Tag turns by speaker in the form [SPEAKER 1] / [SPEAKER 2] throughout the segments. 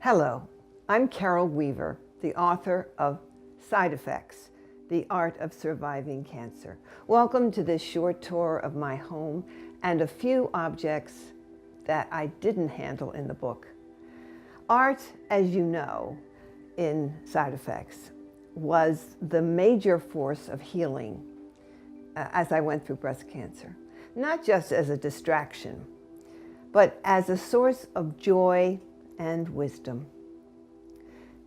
[SPEAKER 1] Hello, I'm Carole Weaver, the author of Side Effects, The Art of Surviving Cancer. Welcome to this short tour of my home and a few objects that I didn't handle in the book. Art, as you know, in Side Effects, was the major force of healing as I went through breast cancer. Not just as a distraction, but as a source of joy and wisdom.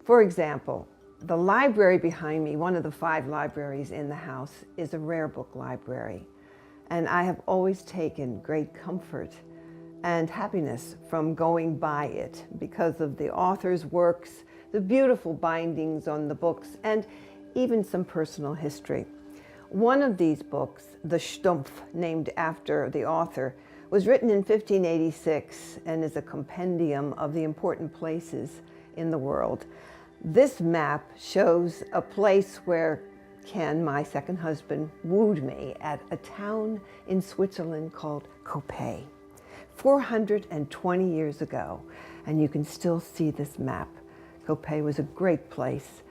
[SPEAKER 1] For example, the library behind me, one of the 5 libraries in the house, is a rare book library. And I have always taken great comfort and happiness from going by it because of the author's works, the beautiful bindings on the books, and even some personal history. One of these books, The Stumpf, named after the author, was written in 1586 and is a compendium of the important places in the world. This map shows a place where Ken, my second husband, wooed me at a town in Switzerland called Coppet, 420 years ago, and you can still see this map. Coppet was a great place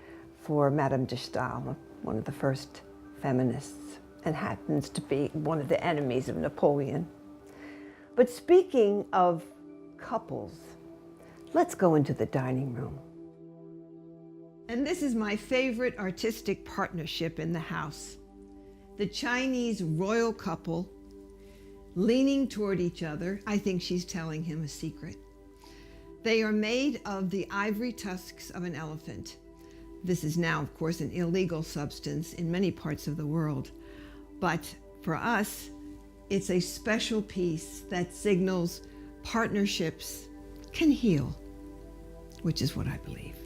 [SPEAKER 1] for Madame de Stael, one of the first feminists, and happens to be one of the enemies of Napoleon. But speaking of couples, let's go into the dining room. And this is my favorite artistic partnership in the house. The Chinese royal couple leaning toward each other. I think she's telling him a secret. They are made of the ivory tusks of an elephant. This is now, of course, an illegal substance in many parts of the world. But for us, it's a special piece that signals partnerships can heal, which is what I believe.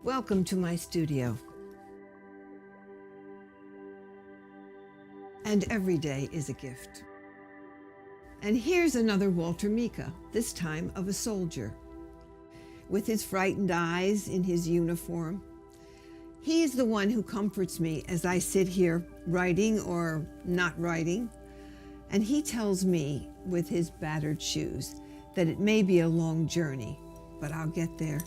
[SPEAKER 1] Welcome to my studio. And every day is a gift. And here's another Walter Mika, this time of a soldier. With his frightened eyes in his uniform. He is the one who comforts me as I sit here writing or not writing. And he tells me with his battered shoes that it may be a long journey, but I'll get there.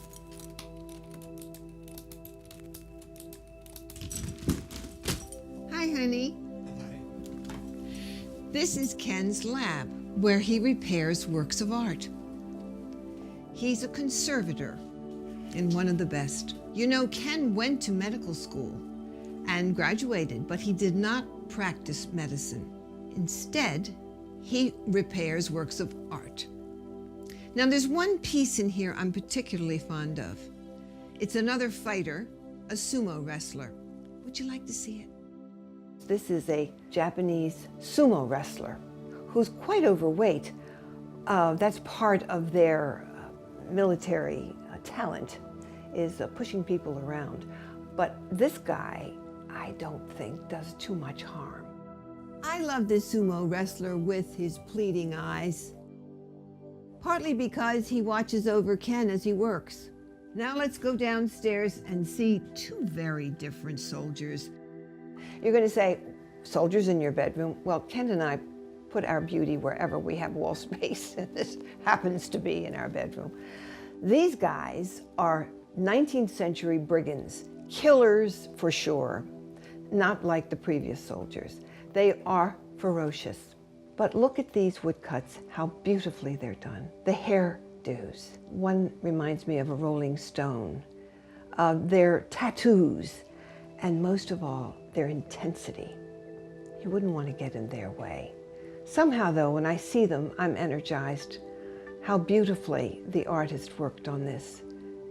[SPEAKER 1] Hi, honey.
[SPEAKER 2] Hi.
[SPEAKER 1] This is Ken's lab, where he repairs works of art. He's a conservator and one of the best. You know, Ken went to medical school and graduated, but he did not practice medicine. Instead, he repairs works of art. Now, there's one piece in here I'm particularly fond of. It's another fighter, a sumo wrestler. Would you like to see it? This is a Japanese sumo wrestler who's quite overweight. That's part of their military talent, is pushing people around. But this guy, I don't think, does too much harm. I love this sumo wrestler with his pleading eyes, partly because he watches over Ken as he works. Now let's go downstairs and see 2 very different soldiers. You're going to say, soldiers in your bedroom? Well, Ken and I put our beauty wherever we have wall space, and this happens to be in our bedroom. These guys are 19th century brigands, killers for sure, not like the previous soldiers. They are ferocious. But look at these woodcuts, how beautifully they're done. The hairdos. One reminds me of a Rolling Stone. Their tattoos, and most of all, their intensity. You wouldn't want to get in their way. Somehow, though, when I see them, I'm energized. How beautifully the artist worked on this,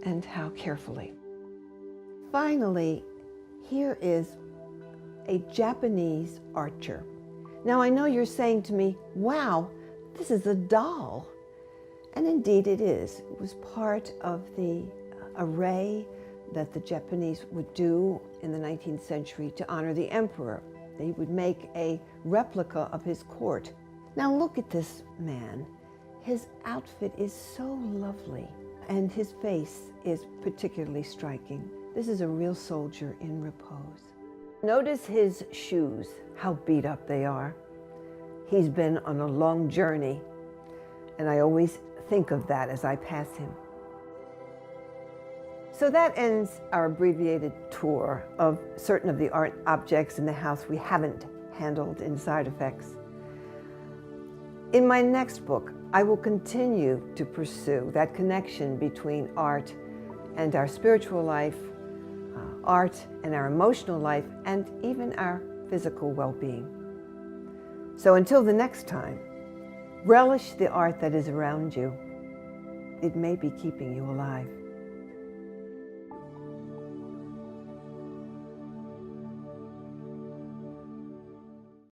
[SPEAKER 1] and how carefully. Finally, here is a Japanese archer. Now, I know you're saying to me, wow, this is a doll. And indeed it is. It was part of the array that the Japanese would do in the 19th century to honor the emperor. They would make a replica of his court. Now look at this man. His outfit is so lovely, and his face is particularly striking. This is a real soldier in repose. Notice his shoes, how beat up they are. He's been on a long journey.
[SPEAKER 2] And I always think of that as I pass him. So that ends our abbreviated tour of certain of the art objects in the house we haven't handled in Side Effects. In my next book, I will continue to pursue that connection between art and our spiritual life, art and our emotional life, and even our physical well-being. So until the next time, relish the art that is around you. It may be keeping you alive.